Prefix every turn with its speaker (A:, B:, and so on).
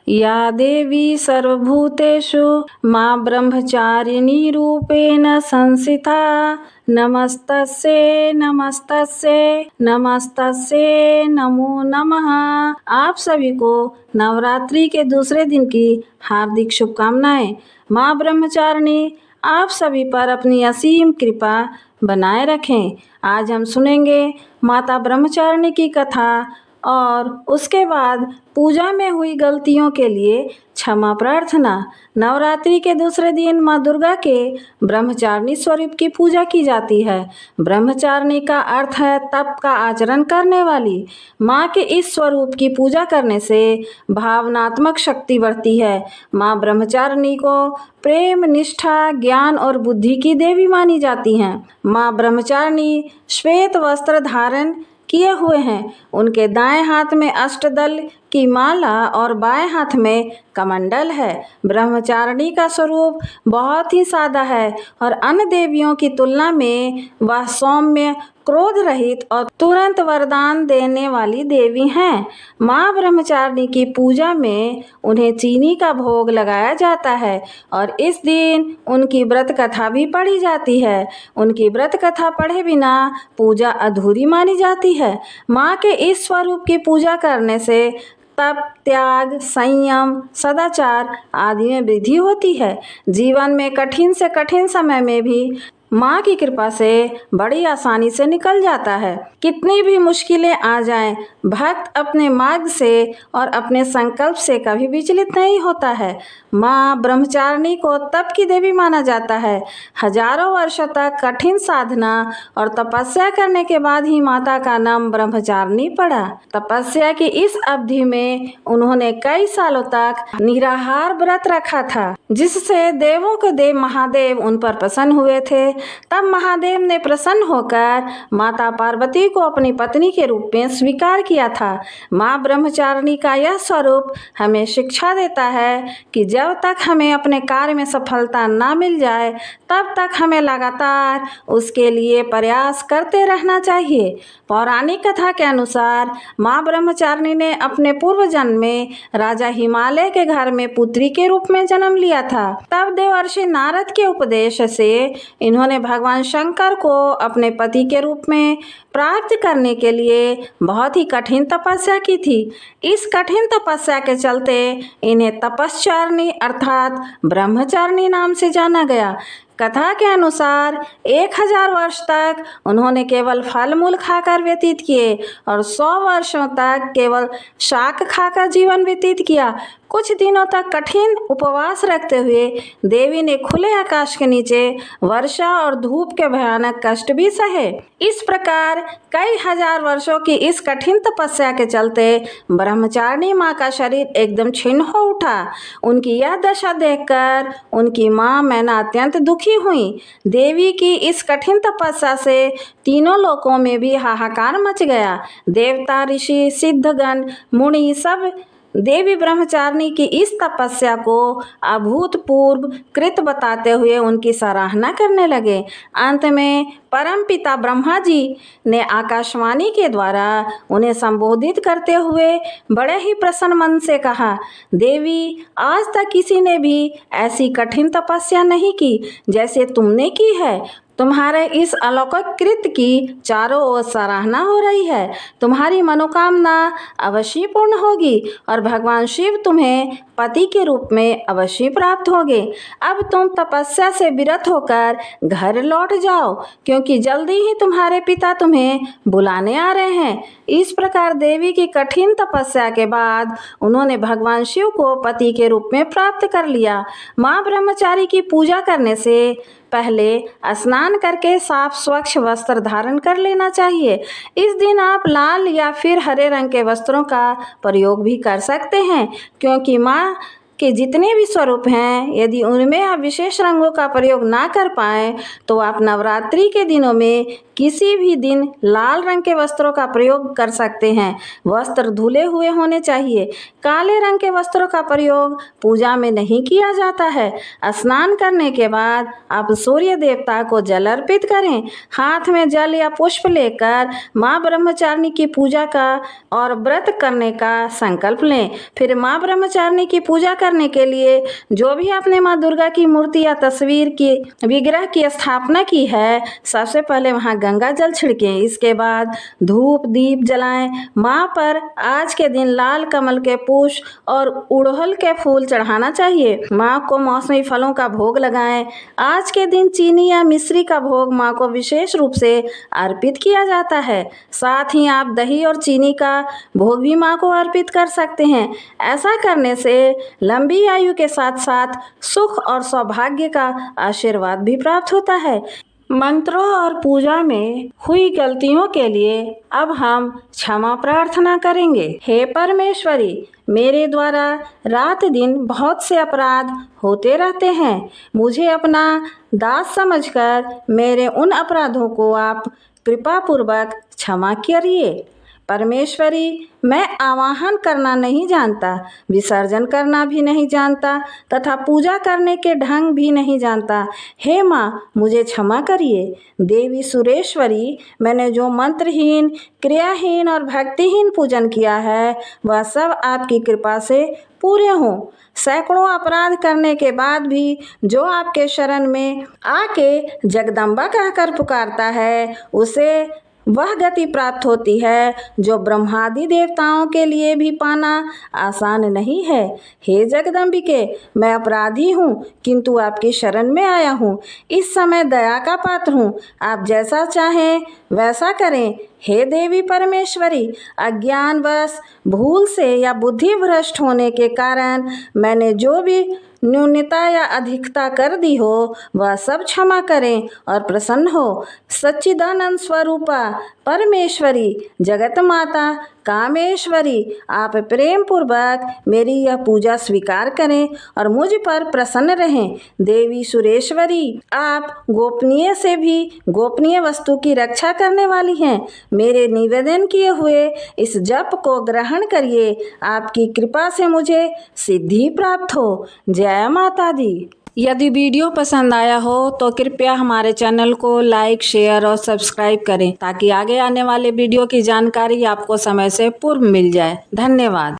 A: या देवी सर्वभूतेषु मां ब्रह्मचारिणी रूपेण संस्थिता नमस्तस्यै नमस्तस्यै नमस्तस्यै नमो नमः। आप सभी को नवरात्रि के दूसरे दिन की हार्दिक शुभकामनाएं। मां ब्रह्मचारिणी आप सभी पर अपनी असीम कृपा बनाए रखें। आज हम सुनेंगे माता ब्रह्मचारिणी की कथा और उसके बाद पूजा में हुई गलतियों के लिए क्षमा प्रार्थना। नवरात्रि के दूसरे दिन माँ दुर्गा के ब्रह्मचारिणी स्वरूप की पूजा की जाती है। ब्रह्मचारिणी का अर्थ है तप का आचरण करने वाली। माँ के इस स्वरूप की पूजा करने से भावनात्मक शक्ति बढ़ती है। माँ ब्रह्मचारिणी को प्रेम, निष्ठा, ज्ञान और बुद्धि की देवी मानी जाती हैं। माँ ब्रह्मचारिणी श्वेत वस्त्र धारण किए हुए हैं। उनके दाएं हाथ में अष्टदल की माला और बाएं हाथ में कमंडल है। ब्रह्मचारिणी का स्वरूप बहुत ही सादा है और अन्य देवियों की तुलना में वह सौम्य, क्रोध रहित और तुरंत वरदान देने वाली देवी हैं। माँ ब्रह्मचारिणी की पूजा में उन्हें चीनी का भोग लगाया जाता है और इस दिन उनकी व्रत कथा भी पढ़ी जाती है। उनकी व्रत कथा पढ़े बिना पूजा अधूरी मानी जाती है। माँ के इस स्वरूप की पूजा करने से तप, त्याग, संयम, सदाचार आदि में वृद्धि होती है। जीवन में कठिन से कठिन समय में भी माँ की कृपा से बड़ी आसानी से निकल जाता है। कितनी भी मुश्किलें आ जाएं, भक्त अपने मार्ग से और अपने संकल्प से कभी विचलित नहीं होता है। माँ ब्रह्मचारिणी को तप की देवी माना जाता है। हजारों वर्षों तक कठिन साधना और तपस्या करने के बाद ही माता का नाम ब्रह्मचारिणी पड़ा। तपस्या की इस अवधि में उन्होंने कई सालों तक निराहार व्रत रखा था, जिससे देवों के देव महादेव उन पर प्रसन्न हुए थे। तब महादेव ने प्रसन्न होकर माता पार्वती को अपनी पत्नी के रूप में स्वीकार किया था। माँ ब्रह्मचारिणी का यह स्वरूप हमें शिक्षा देता है कि जब तक हमें अपने कार्य में सफलता ना मिल जाए तब तक हमें लगातार उसके लिए प्रयास करते रहना चाहिए। पौराणिक कथा के अनुसार माँ ब्रह्मचारिणी ने अपने पूर्व जन्म में राजा हिमालय के घर में पुत्री के रूप में जन्म लिया था। तब देवर्षि नारद के उपदेश से इन्होंने भगवान शंकर को अपने पति के रूप में प्राप्त करने के लिए बहुत ही कठिन तपस्या की थी। इस कठिन तपस्या के चलते इन्हें तपश्चारिणी अर्थात ब्रह्मचारिणी नाम से जाना गया। कथा के अनुसार 1000 वर्ष तक उन्होंने केवल फल मूल खाकर व्यतीत किए और 100 वर्षों तक केवल शाक खाकर जीवन व्यतीत किया। कुछ दिनों तक कठिन उपवास रखते हुए देवी ने खुले आकाश के नीचे वर्षा और धूप के भयानक कष्ट भी सहे। इस प्रकार कई हजार वर्षों की इस कठिन तपस्या के चलते ब्रह्मचारिणी माँ का शरीर एकदम छिन्न हो उठा। उनकी यह दशा देखकर उनकी माँ मैना अत्यंत दुखी हुई। देवी की इस कठिन तपस्या से तीनों लोकों में भी हाहाकार मच गया। देवता, ऋषि, सिद्धगण, मुनि सब देवी ब्रह्मचारिणी की इस तपस्या को अभूतपूर्व कृत बताते हुए उनकी सराहना करने लगे। अंत में परम पिता ब्रह्मा जी ने आकाशवाणी के द्वारा उन्हें संबोधित करते हुए बड़े ही प्रसन्न मन से कहा, देवी, आज तक किसी ने भी ऐसी कठिन तपस्या नहीं की जैसे तुमने की है। तुम्हारे इस अलौकिक कृत्य की चारों ओर सराहना हो रही है। तुम्हारी मनोकामना अवश्य पूर्ण होगी और भगवान शिव तुम्हें पति के रूप में अवश्य प्राप्त होंगे। अब तुम तपस्या से विरत होकर घर लौट जाओ, क्योंकि जल्दी ही तुम्हारे पिता तुम्हें बुलाने आ रहे हैं। इस प्रकार देवी की कठिन तपस्या के बाद उन्होंने भगवान शिव को पति के रूप में प्राप्त कर लिया। माँ ब्रह्मचारी की पूजा करने से पहले स्नान करके साफ स्वच्छ वस्त्र धारण कर लेना चाहिए। इस दिन आप लाल या फिर हरे रंग के वस्त्रों का प्रयोग भी कर सकते हैं, क्योंकि माँ के जितने भी स्वरूप हैं, यदि उनमें आप विशेष रंगों का प्रयोग ना कर पाएँ तो आप नवरात्रि के दिनों में किसी भी दिन लाल रंग के वस्त्रों का प्रयोग कर सकते हैं। वस्त्र धुले हुए होने चाहिए। काले रंग के वस्त्रों का प्रयोग पूजा में नहीं किया जाता है। स्नान करने के बाद आप सूर्य देवता को जल अर्पित करें। हाथ में जल या पुष्प लेकर माँ ब्रह्मचारिणी की पूजा का और व्रत करने का संकल्प लें। फिर माँ ब्रह्मचारिणी की पूजा करने के लिए जो भी आपने माँ दुर्गा की मूर्ति या तस्वीर की विग्रह की स्थापना की है, सबसे पहले वहाँ गंगा जल छिड़कें। इसके बाद धूप दीप जलाएं। माँ पर आज के दिन लाल कमल के पुष्प और उड़हुल के फूल चढ़ाना चाहिए। माँ को मौसमी फलों का भोग लगाएं। आज के दिन चीनी या मिश्री का भोग माँ को विशेष रूप से अर्पित किया जाता है। साथ ही आप दही और चीनी का भोग भी माँ को अर्पित कर सकते हैं। ऐसा करने से लंबी आयु के साथ साथ सुख और सौभाग्य का आशीर्वाद भी प्राप्त होता है। मंत्रों और पूजा में हुई गलतियों के लिए अब हम क्षमा प्रार्थना करेंगे। हे परमेश्वरी, मेरे द्वारा रात दिन बहुत से अपराध होते रहते हैं। मुझे अपना दास समझकर मेरे उन अपराधों को आप कृपापूर्वक क्षमा करिए। परमेश्वरी, मैं आवाहन करना नहीं जानता, विसर्जन करना भी नहीं जानता तथा पूजा करने के ढंग भी नहीं जानता। हे माँ, मुझे क्षमा करिए। देवी सुरेश्वरी, मैंने जो मंत्रहीन, क्रियाहीन और भक्तिहीन पूजन किया है वह सब आपकी कृपा से पूरे हों। सैकड़ों अपराध करने के बाद भी जो आपके शरण में आके जगदम्बा कहकर पुकारता है, उसे वह गति प्राप्त होती है जो ब्रह्मादि देवताओं के लिए भी पाना आसान नहीं है। हे जगदम्बिके, मैं अपराधी हूँ किंतु आपकी शरण में आया हूँ। इस समय दया का पात्र हूँ। आप जैसा चाहें वैसा करें। हे देवी परमेश्वरी, अज्ञानवश भूल से या बुद्धि भ्रष्ट होने के कारण मैंने जो भी न्यूनता या अधिकता कर दी हो वह सब क्षमा करें और प्रसन्न हो। सच्चिदानंद स्वरूपा परमेश्वरी, जगत माता कामेश्वरी, आप प्रेम पूर्वक मेरी यह पूजा स्वीकार करें और मुझ पर प्रसन्न रहें। देवी सुरेश्वरी, आप गोपनीय से भी गोपनीय वस्तु की रक्षा करने वाली हैं। मेरे निवेदन किए हुए इस जप को ग्रहण करिए। आपकी कृपा से मुझे सिद्धि प्राप्त हो। जय माता दी। यदि वीडियो पसंद आया हो तो कृपया हमारे चैनल को लाइक, शेयर और सब्सक्राइब करें ताकि आगे आने वाले वीडियो की जानकारी आपको समय से पूर्व मिल जाए। धन्यवाद।